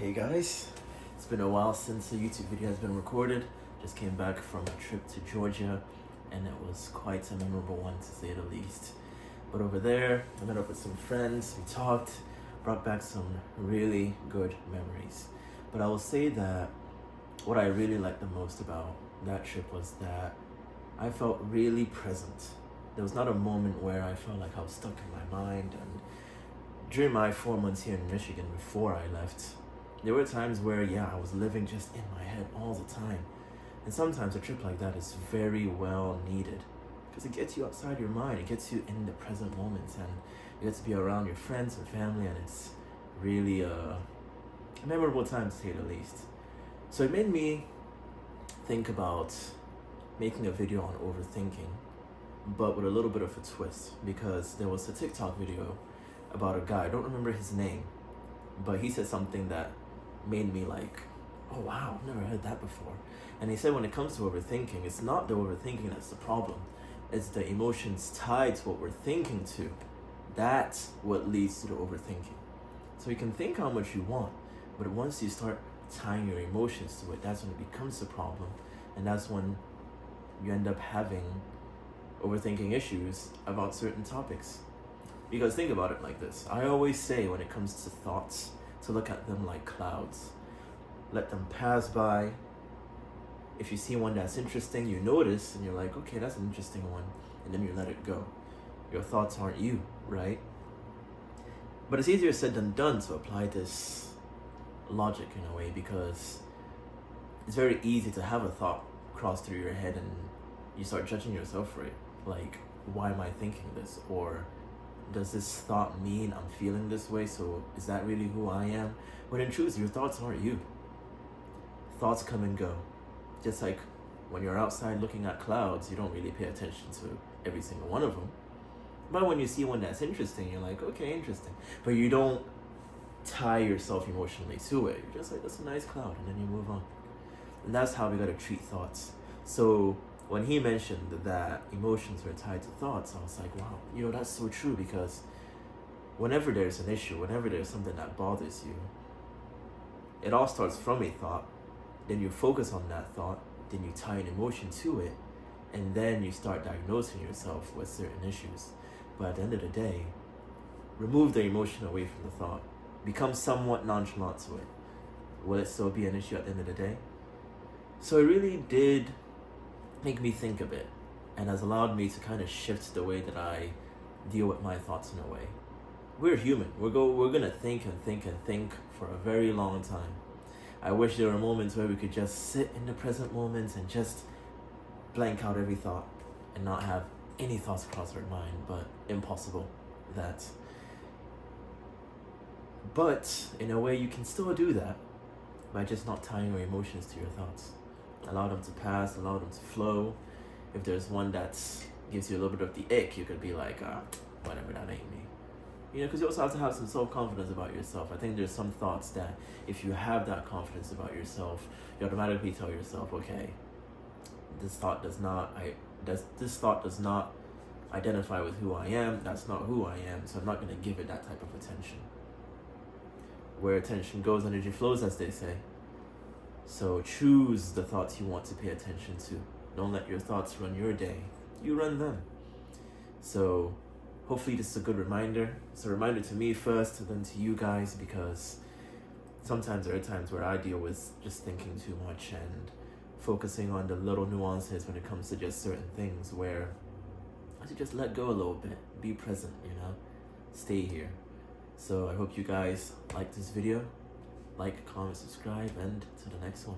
Hey guys, it's been a while since a YouTube video has been recorded. Just came back from a trip to Georgia and it was quite a memorable one to say the least. But over there, I met up with some friends, we talked, brought back some really good memories. But I will say that what I really liked the most about that trip was that I felt really present. There was not a moment where I felt like I was stuck in my mind. And during my 4 months here in Michigan before I left, there were times where, I was living just in my head all the time. And sometimes a trip like that is very well needed because it gets you outside your mind, it gets you in the present moment, and you get to be around your friends and family, and it's really a memorable time to say the least. So it made me think about making a video on overthinking, but with a little bit of a twist, because there was a TikTok video about a guy, I don't remember his name, but he said something that made me like, oh wow, I've never heard that before. And he said when it comes to overthinking, it's not the overthinking that's the problem, it's the emotions tied to what we're thinking to. That's what leads to the overthinking. So you can think how much you want, but once you start tying your emotions to it, that's when it becomes a problem, and that's when you end up having overthinking issues about certain topics. Because think about it like this. I always say when it comes to thoughts, to look at them like clouds. Let them pass by. If you see one that's interesting, you notice and you're like, okay, that's an interesting one. And then you let it go. Your thoughts aren't you, right? But it's easier said than done to apply this logic in a way, because it's very easy to have a thought cross through your head and you start judging yourself for it. Like, why am I thinking this? Or does this thought mean I'm feeling this way? So is that really who I am? When in truth, your thoughts aren't you. Thoughts come and go. Just like when you're outside looking at clouds, you don't really pay attention to every single one of them. But when you see one that's interesting, you're like, okay, interesting. But you don't tie yourself emotionally to it. You're just like, that's a nice cloud, and then you move on. And that's how we gotta treat thoughts. So when he mentioned that emotions were tied to thoughts, I was like, wow, that's so true, because whenever there's an issue, whenever there's something that bothers you, it all starts from a thought, then you focus on that thought, then you tie an emotion to it, and then you start diagnosing yourself with certain issues. But at the end of the day, remove the emotion away from the thought, become somewhat nonchalant to it. Will it still be an issue at the end of the day? So it really did make me think a bit, and has allowed me to kind of shift the way that I deal with my thoughts in a way. We're human. We're gonna think and think and think for a very long time. I wish there were moments where we could just sit in the present moment and just blank out every thought and not have any thoughts cross our mind, but impossible that. But in a way, you can still do that by just not tying your emotions to your thoughts. Allow them to pass, allow them to flow. If there's one that gives you a little bit of the ick, you could be like, whatever, that ain't me. Because you also have to have some self-confidence about yourself. I think there's some thoughts that if you have that confidence about yourself, you automatically tell yourself, okay, this thought does not identify with who I am, that's not who I am, so I'm not going to give it that type of attention. Where attention goes, energy flows, as they say. So choose the thoughts you want to pay attention to. Don't let your thoughts run your day. You run them. So hopefully this is a good reminder. It's a reminder to me first, and then to you guys, because sometimes there are times where I deal with just thinking too much and focusing on the little nuances when it comes to just certain things, where I should just let go a little bit. Be present, Stay here. So I hope you guys like this video. Like, comment, subscribe, and to the next one.